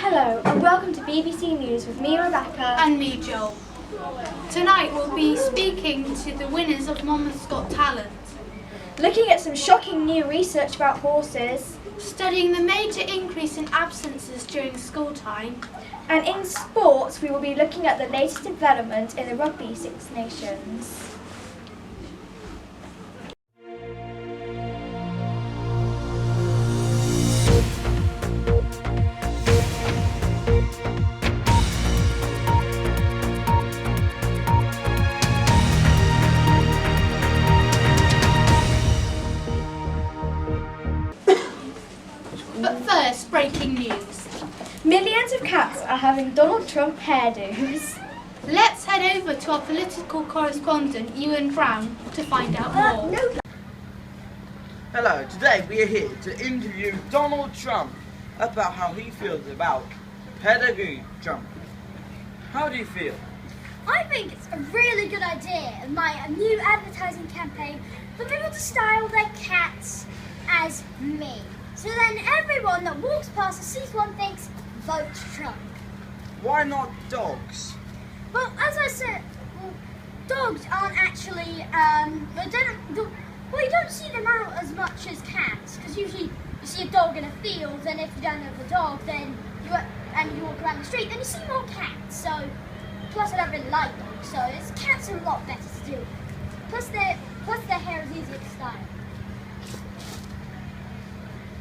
Hello and welcome to BBC News with me, Rebecca. And me, Joel. Tonight we'll be speaking to the winners of Monmouth's Got Talent. Looking at some shocking new research about horses. Studying the major increase in absences during school time. And in sports we will be looking at the latest development in the Rugby Six Nations. But first, breaking news. Millions of cats are having Donald Trump hairdos. Let's head over to our political correspondent, Ewan Brown, to find out more. Hello, today we are here to interview Donald Trump about how he feels about pedagogy Trump. How do you feel? I think it's a really good idea of my new advertising campaign for people to style their cats as me. So then everyone that walks past and sees one thinks, vote Trump. Why not dogs? Well, as I said, dogs aren't actually, you don't see them out as much as cats, because usually you see a dog in a field, and if you don't know the dog, then you walk around the street, then you see more cats. So, plus I don't really like dogs, so cats are a lot better to do. Plus their hair is easier to style.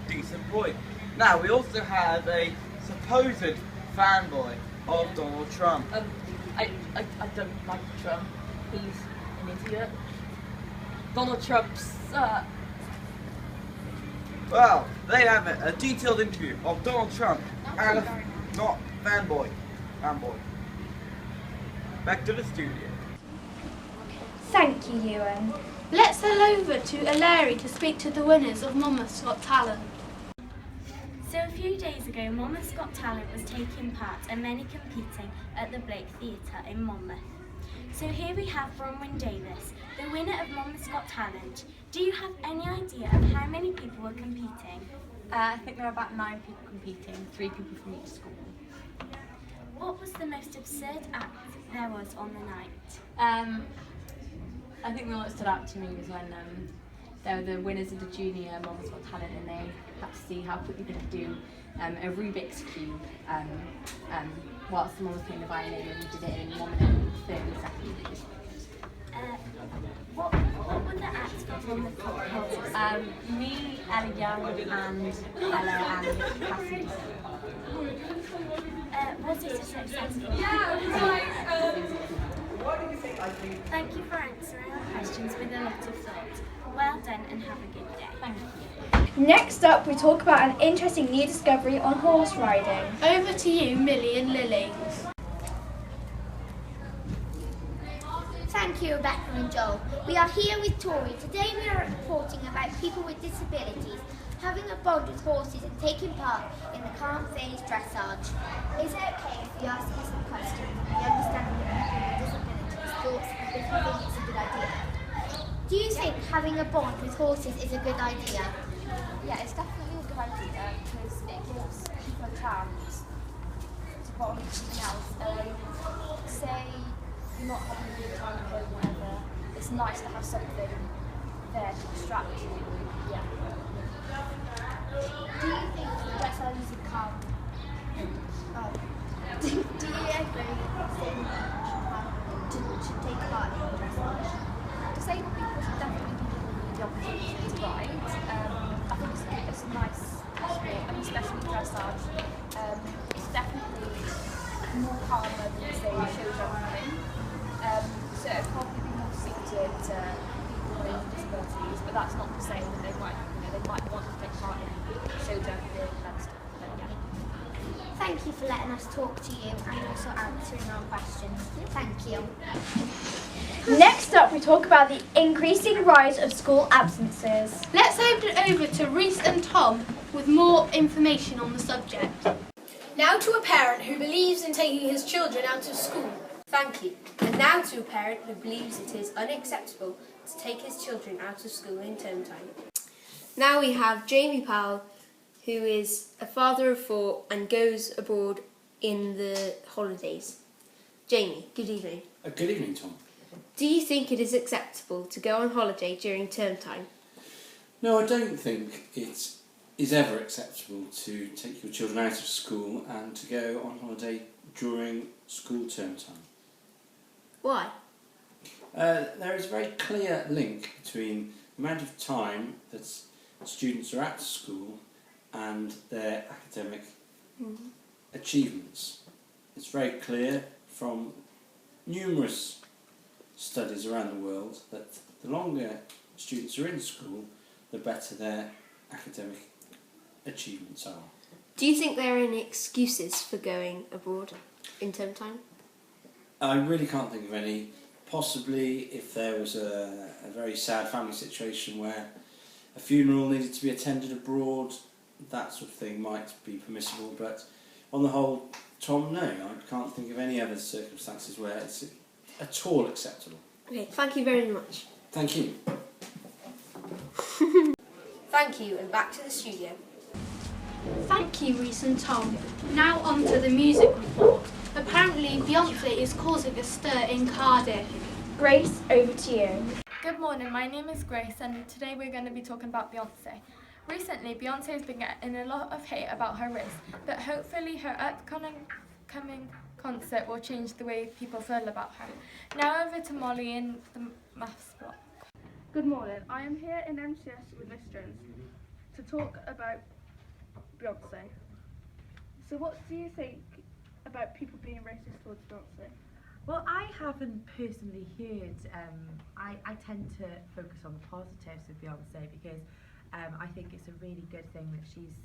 Decent point. Now, we also have a supposed fanboy of Donald Trump. I don't like Trump. He's an idiot. Donald Trump's Well, there you have it, a detailed interview of Donald Trump and not fanboy. Back to the studio. Thank you, Ewan. Let's head over to Aleri to speak to the winners of Monmouth's Got Talent. So a few days ago, Monmouth's Got Talent was taking part and many competing at the Blake Theatre in Monmouth. So here we have Bronwyn Davis, the winner of Monmouth's Got Talent. Do you have any idea of how many people were competing? I think there are about 9 people competing, 3 people from each school. What was the most absurd act there was on the night? I think the one that stood out to me was when they were the winners of the junior Monmouth's Got Talent, and they had to see how quickly they could do a Rubik's Cube whilst the mum was playing the violin, and did it in 1 minute and 30 seconds. What were the acts from the competition? Me, Ella Young, and Ella and Cassie. Was it a successful? Thank you for answering our questions with a lot of thought. Well done and have a good day. Thank you. Next up, we talk about an interesting new discovery on horse riding. Over to you, Millie and Lily. Thank you, Rebecca and Joel. We are here with Tori. Today we are reporting about people with disabilities having a bond with horses and taking part in the calm phase dressage. Is it okay if we ask you some questions and we understand that people with disabilities thoughts if you think it's a good idea? Do you think having a bond with horses is a good idea? Yeah, it's definitely a good idea because it gives people a chance to bond with something else. Say you're not having a good time at home, whatever, it's nice to have something there to distract you. Yeah. Do you think dressage is a calm? Do you agree that should take part in dressage? Disabled people should definitely be given the opportunity to ride. I think it's a nice sport, and especially dressage. It's definitely more calmer than say show jumping. So it'd probably be more suited to people with disabilities, but that's not to say that they might want to take part in show jumping and stuff. But yeah. Thank you for letting us talk to you and also answering our questions. Thank you. Next up, we talk about the increasing rise of school absences. Let's hand it over to Reese and Tom with more information on the subject. Now to a parent who believes in taking his children out of school. Thank you. And now to a parent who believes it is unacceptable to take his children out of school in term time. Now we have Jamie Powell, who is a father of 4 and goes abroad in the holidays. Jamie, good evening. Good evening, Tom. Do you think it is acceptable to go on holiday during term time? No, I don't think it is ever acceptable to take your children out of school and to go on holiday during school term time. Why? There is a very clear link between the amount of time that students are at school and their academic achievements. It's very clear from numerous studies around the world that the longer students are in school, the better their academic achievements are. Do you think there are any excuses for going abroad in term time? I really can't think of any. Possibly if there was a very sad family situation where a funeral needed to be attended abroad, that sort of thing might be permissible, but on the whole, Tom, no, I can't think of any other circumstances where it's at all acceptable. Okay, thank you very much. Thank you. Thank you, and back to the studio. Thank you, Reese and Tom. Now on to the music report. Apparently, Beyonce is causing a stir in Cardiff. Grace, over to you. Good morning, my name is Grace and today we're going to be talking about Beyonce. Recently, Beyonce has been getting a lot of hate about her wrist, but hopefully her upcoming concert will change the way people feel about her. Now over to Molly in the maths block. Good morning, I am here in MCS with Listerans to talk about Beyonce. So what do you think about people being racist towards Beyonce? Well, I haven't personally heard, I tend to focus on the positives of Beyonce because I think it's a really good thing that she's,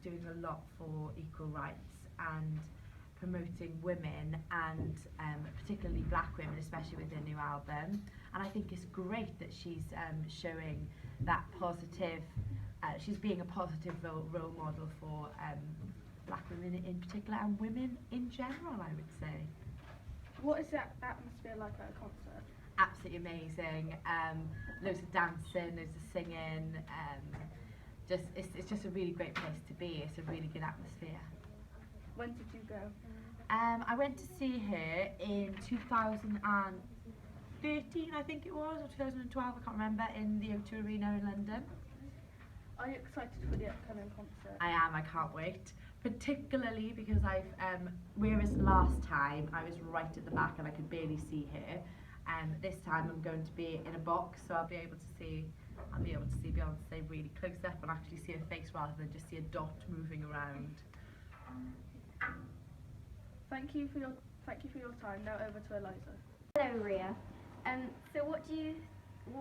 doing a lot for equal rights and promoting women and particularly black women, especially with her new album. And I think it's great that she's showing that positive, she's being a positive role model for black women in particular and women in general, I would say. What is that atmosphere like at a concert? Absolutely amazing. Loads of dancing, loads of singing. It's just a really great place to be. It's a really good atmosphere. When did you go? I went to see her in 2013, I think it was, or 2012, I can't remember, in the O2 Arena in London. Are you excited for the upcoming concert? I am, I can't wait. Particularly because whereas last time I was right at the back and I could barely see her, this time I'm going to be in a box, so I'll be able to see Beyonce really close up and actually see her face rather than just see a dot moving around. Thank you for your time. Now over to Eliza. Hello, Ria. So why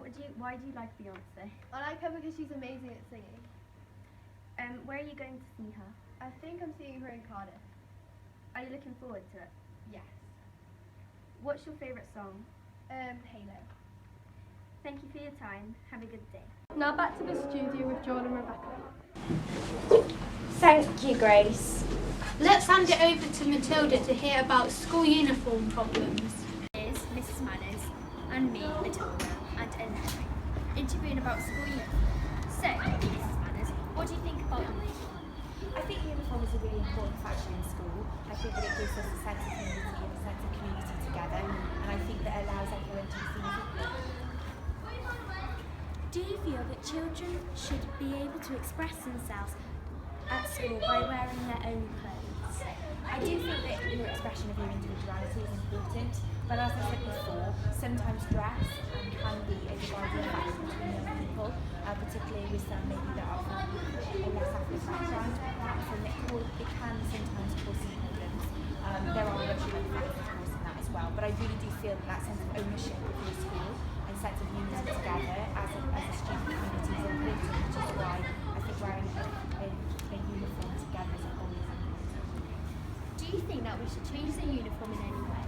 do you like Beyonce? I like her because she's amazing at singing. Where are you going to see her? I think I'm seeing her in Cardiff. Are you looking forward to it? Yes. What's your favourite song? Halo. Thank you for your time. Have a good day. Now back to the studio with John and Rebecca. Thank you, Grace. Let's hand it over to Matilda to hear about school uniform problems. Is Mrs. Manners and me, Matilda, and Henry, interviewing about school uniform. So, Mrs. Manners, what do you think about uniform? I think uniform is a really important factor in school. I think that it gives us a sense of community and a sense of community together, and I think that it allows everyone to be seen as equal. Do you feel that children should be able to express themselves at school by wearing their own clothes? I do think that your expression of your individuality is important, but as I said before, sometimes dress can be a dividing factor between young people, particularly with some maybe that are from a less African background, and it can sometimes cause some problems. There are racial factors causing that as well, but I really do feel that sense of ownership of your school and sense of unity together as a student community is important, which is why I think wearing a uniform together is always important. Do you think that we should change the uniform in any way?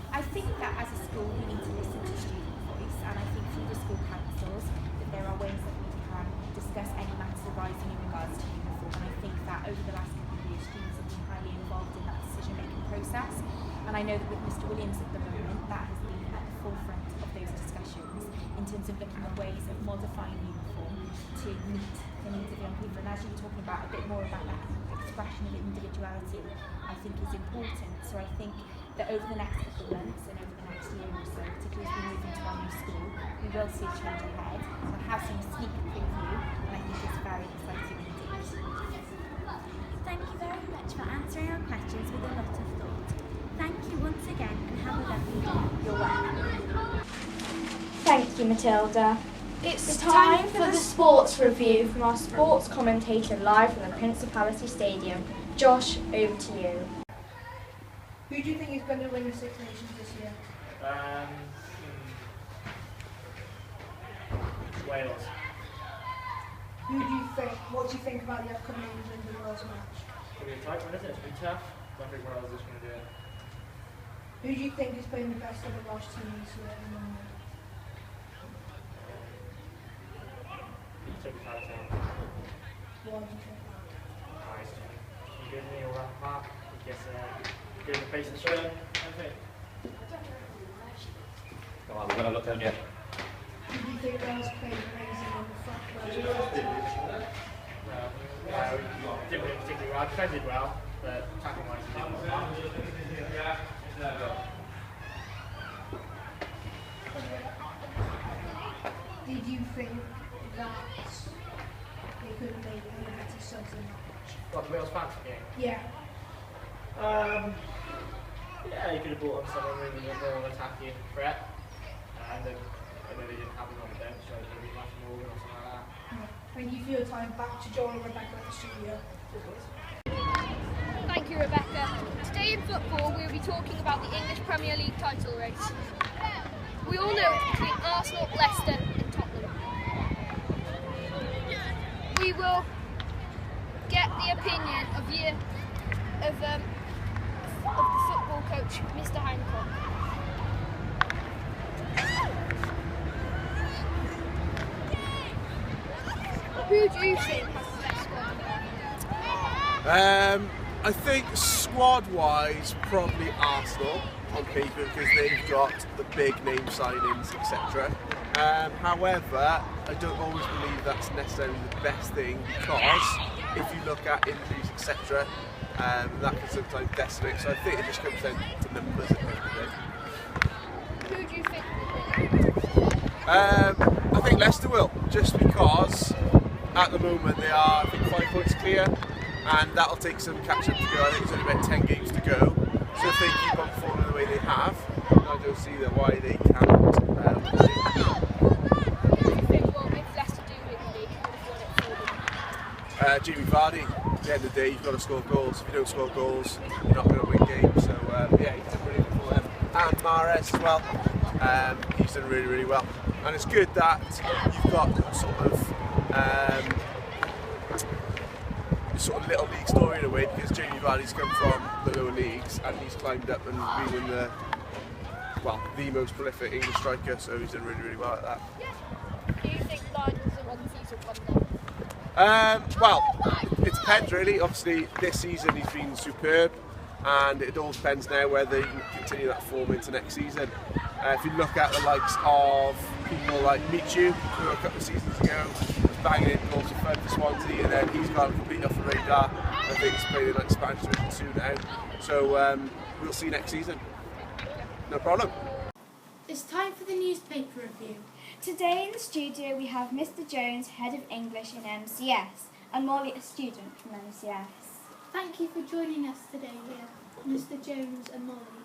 I think that as a school we need to listen to student voice, and I think through the school councils that there are ways that we can discuss any matters arising in regards to uniform, and I think that over the last couple of years students have been highly involved in that decision making process, and I know that with Mr. Williams at the moment that has been at the forefront of those discussions in terms of looking at ways of modifying uniform to meet the needs of young people. And as you were talking about a bit more about that expression of individuality, I think is important. So I think that over the next couple of months and over the next year or so, particularly as we move into our new school, we will see a change ahead. So I have seen a sneak preview, and I think it's very exciting indeed. Thank you very much for answering our questions with a lot of thought. Thank you once again and have a lovely day. You're welcome. Thank you, Matilda. It's time for the sports review from our sports commentator live from the Principality Stadium. Josh, over to you. Who do you think is going to win the Six Nations this year? Wales. What do you think about the upcoming England and Wales match? It'll be a tight one, isn't it? It'll be tough. I don't think Wales is going to do it. Who do you think is playing the best of the Welsh team this year at the moment? Toby Palatine. Why do you think that? Nice. He's good, he'll wrap him up. He gets good in the pace and swim. Come on, we're going to look down yet. Do you think Wales played amazing on the front row? Well, he didn't really particularly well. Defended well, but attacking wise he didn't well. Did you think that they could have made any better subs in that match? What, the Wales fans game? Yeah. Yeah, you could have brought on someone with a more attacking threat. And I know they didn't have him on the bench, so maybe Matthew Morgan or something like that. Thank you for your time. Back to Joel and Rebecca at the studio. Thank you, Rebecca. Today in football, we'll be talking about the English Premier League title race. We all know it's between Arsenal, Leicester and Tottenham. We will get the opinion of the football coach, Mr. Hancock. Who do you think has the best squad? I think squad-wise, probably Arsenal on paper because they've got the big name signings, etc. However, I don't always believe that's necessarily the best thing because if you look at injuries, etc., that can sometimes decimate. So I think it just comes down to numbers at the end of the day. Who do you think will win? I think Leicester will, just because at the moment they are, I think, 5 points clear, and that'll take some catch-up to go. I think it's only about 10 games to go. So if they keep on performing the way they have, I don't see why they cannot. Who do you think will make Leicester do win the league? Jamie Vardy. At the end of the day, you've got to score goals. If you don't score goals, you're not going to win games. So yeah, he's done really well for them. And Mahrez as well. He's done really, really well. And it's good that you've got sort of little league story in a way, because Jamie Vardy's come from the lower leagues and he's climbed up and been the most prolific English striker, so he's done really, really well at that. Do you think Lions are one season wonder? Well, it depends really. Obviously this season he's been superb, and it all depends now whether he can continue that form into next season. If you look at the likes of people like Michu, who a couple of seasons ago was banging in goals for fun for Swansea, and then he's gone completely off the radar. I think he's playing in like Spanish Division 2 now. So we'll see next season. No problem. It's time for the newspaper review. Today in the studio we have Mr. Jones, Head of English in MCS, and Molly, a student from MCS. Thank you for joining us today here, Mr. Jones and Molly.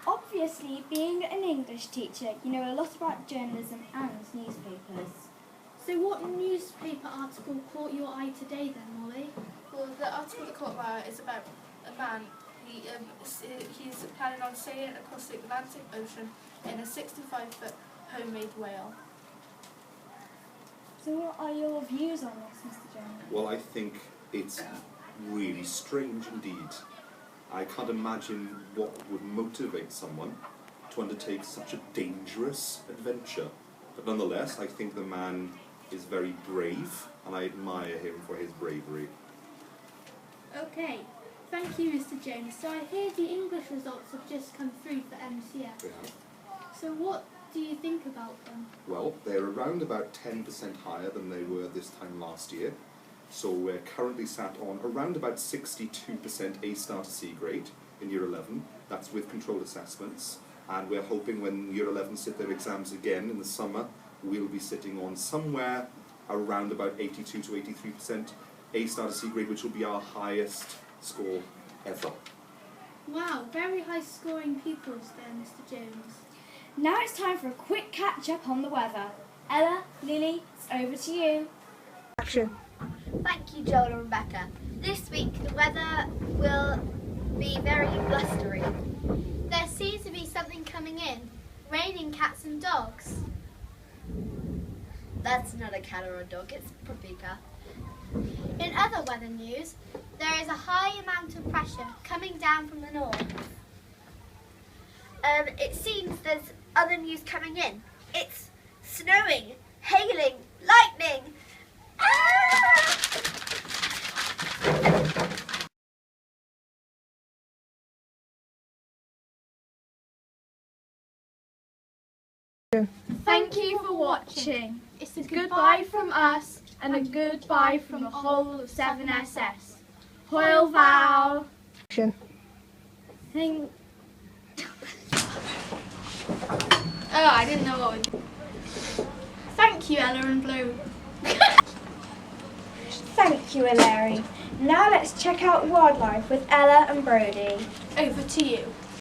Obviously, being an English teacher, you know a lot about journalism and newspapers. So what newspaper article caught your eye today then, Molly? Well, the article that caught my eye is about a man. He's planning on sailing across the Atlantic Ocean in a 65-foot homemade whale. So what are your views on this, Mr. Jones? Well, I think it's really strange indeed. I can't imagine what would motivate someone to undertake such a dangerous adventure. But nonetheless, I think the man is very brave, and I admire him for his bravery. Okay, thank you, Mr. Jones. So I hear the English results have just come through for MCS. Yeah. So what do you think about them? Well, they're around about 10% higher than they were this time last year. So we're currently sat on around about 62% A star to C grade in Year 11. That's with controlled assessments. And we're hoping when Year 11 sit their exams again in the summer, we'll be sitting on somewhere around about 82 to 83% A star to C grade, which will be our highest score ever. Wow, very high scoring pupils there, Mr. Jones. Now it's time for a quick catch up on the weather. Ella, Lily, it's over to you. Action. Thank you, Joel and Rebecca. This week the weather will be very blustery. There seems to be something coming in, raining cats and dogs. That's not a cat or a dog, it's Paprika. In other weather news, there is a high amount of pressure coming down from the north. It seems there's other news coming in. It's snowing, hailing, lightning. Thank you for watching. It's a goodbye from us and a goodbye from the whole of 7SS. Hoil Val. Action. Think. Oh, I didn't know what we... Thank you, Ella and Blue. Thank you, Hilary. Now let's check out wildlife with Ella and Brody. Over to you.